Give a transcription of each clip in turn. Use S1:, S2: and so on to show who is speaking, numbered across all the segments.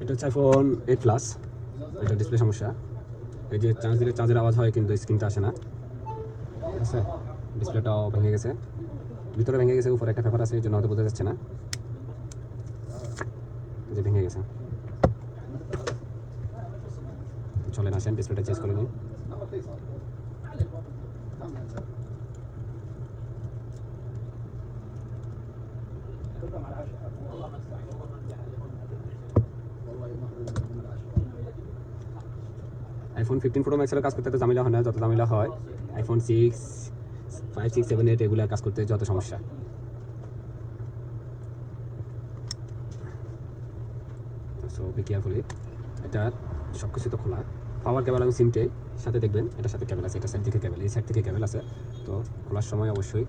S1: এটা হচ্ছে iPhone 8 plus. এটা ডিসপ্লে সমস্যা, এই যে চার্জ দিলে চার্জের আওয়াজ হয় কিন্তু স্ক্রিনটা আসে না, ঠিক আছে। ডিসপ্লেটাও ভেঙে গেছে, ভিতরে ভেঙে গেছে, উপরে একটা পেপার আছে, এই জন্য হয়তো বোঝা যাচ্ছে না, যে ভেঙে গেছে। চলেন আসেন ডিসপ্লেটা চেঞ্জ করে নিই। iPhone 15 Pro Max এর কাজ করতে তো ঝামেলা হয় না, যত ঝামেলা হয় iPhone 6, 5, 6, 7, 8 এগুলো কাজ করতে যত সমস্যা। সো বি কেয়ারফুলি, এটা সব কিছু তো খোলা, পাওয়ার কেবল এবং সিমটে সাথে দেখবেন, এটার সাথে কেবল আছে, এটা সাইড থেকে কেবল, এই সাইড থেকে কেবল আছে। তো খোলার সময় অবশ্যই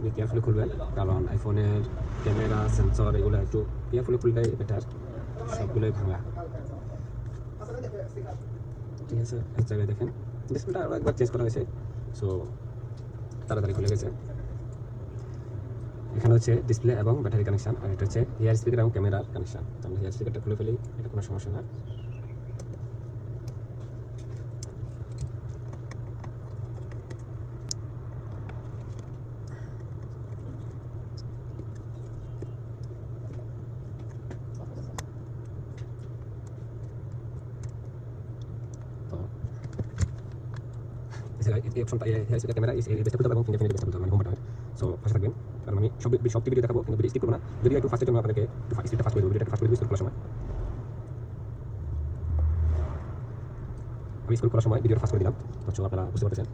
S1: বি কেয়ারফুলি খুলবেন, কারণ আইফোনের ক্যামেরা সেন্সর এগুলো একটু কেয়ারফুলি খুললে বেটার, সবগুলোই ভাঙা, ঠিক আছে। এক জায়গায় দেখেন ডিসপ্লেটা আরও একবার চেঞ্জ করা হয়েছে, সো তাড়াতাড়ি খুলে গেছে। এখানে হচ্ছে ডিসপ্লে এবং ব্যাটারি কানেকশন, আর এটা হচ্ছে এয়ার স্পিকার এবং ক্যামেরার কানেকশন। তো আমরা এয়ার স্পিকারটা খুলে ফেলি, এটা কোনো সমস্যা না। তো এই অপশনটা এয়ার স্পিকার ক্যামেরা এই বেসটা খুলতে এবং ফিঙ্গারপ্রিন্টের বেসটা খুলতে হবে, মানে হোম বাটন। সো পাশে থাকবেন, কারণ আমি সব ভিডিও দেখাবো কিন্তু ভিডিও স্কিপ করবো না। যদি একটু ফাস্টের জন্য আপনাকে একটু স্পিডটা ফাস্ট করে দেবো, ভিডিওটা ফাস্ট করে দেবো স্কুল করার সময়। আমি স্কুল করার সময় ভিডিওটা ফাস্ট করে দিলাম, তো আপনারা বুঝতে পারতেছেন।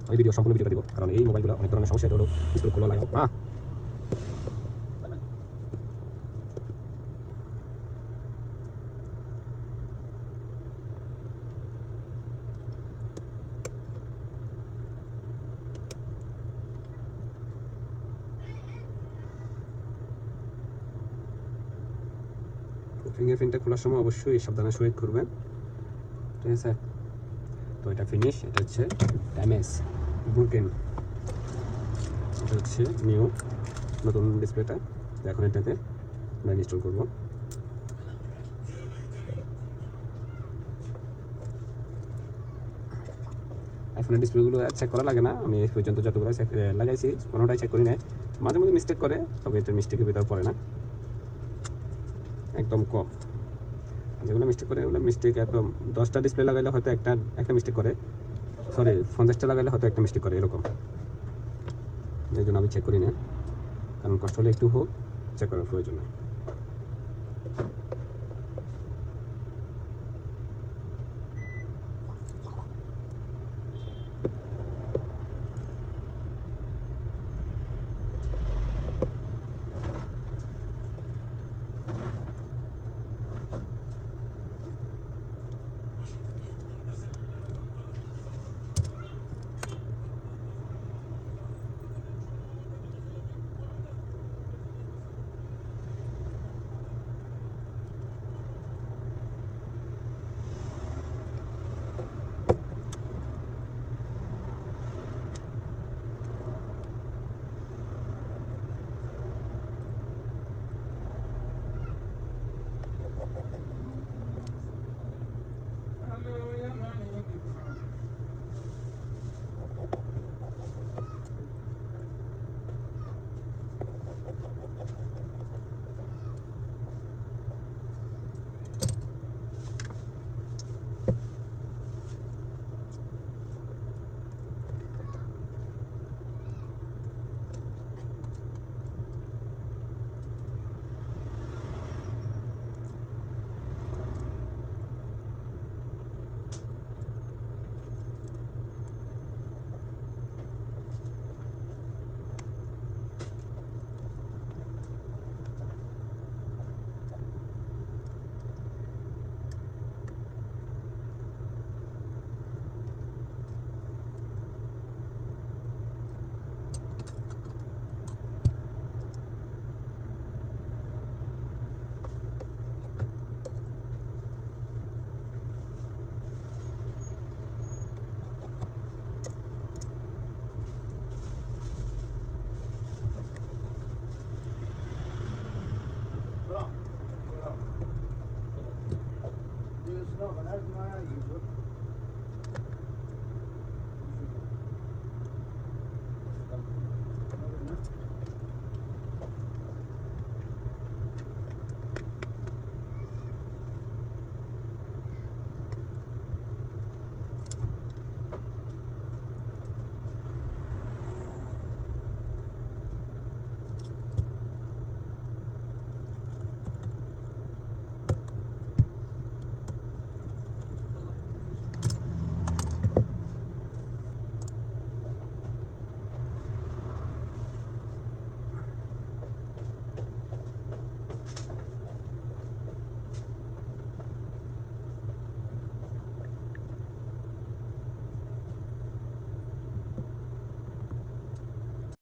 S1: আমি সম্পূর্ণ ভিডিওটা দিব, কারণ এই মোবাইলগুলো অনেক ধরনের সমস্যা, এটা হলো স্কুল খোলা লাগে। ফিঙ্গারপ্রিন্টটা খোলার সময় অবশ্যই সাবধানে সহিত করবেন, ঠিক আছে। তো এটা ফিনিশ, এটা হচ্ছে ড্যামেজ ব্রোকেন, এটা হচ্ছে নিউ নতুন ডিসপ্লেটা। এখন এটাতে আমরা ইনস্টল করবো। আইফোনের ডিসপ্লেগুলো চেক করা লাগে না, আমি এই পর্যন্ত যতগুলো লাগাইছি কোনোটাই চেক করি না। মাঝে মাঝে মিস্টেক করে, তবে এটা মিস্টেকের ভিতরে পড়ে না, একদম কম। যেগুলো মিস্টেক করে ওগুলো মিস্টেক একদম 10টা ডিসপ্লে লাগাইলে হয়তো একটা মিস্টেক করে, সরি 50টা লাগাইলে হয়তো একটা মিস্টেক করে, এরকম। এই জন্য আমি চেক করি না, কারণ কষ্ট হলে একটু হোক চেক করার প্রয়োজন নেই।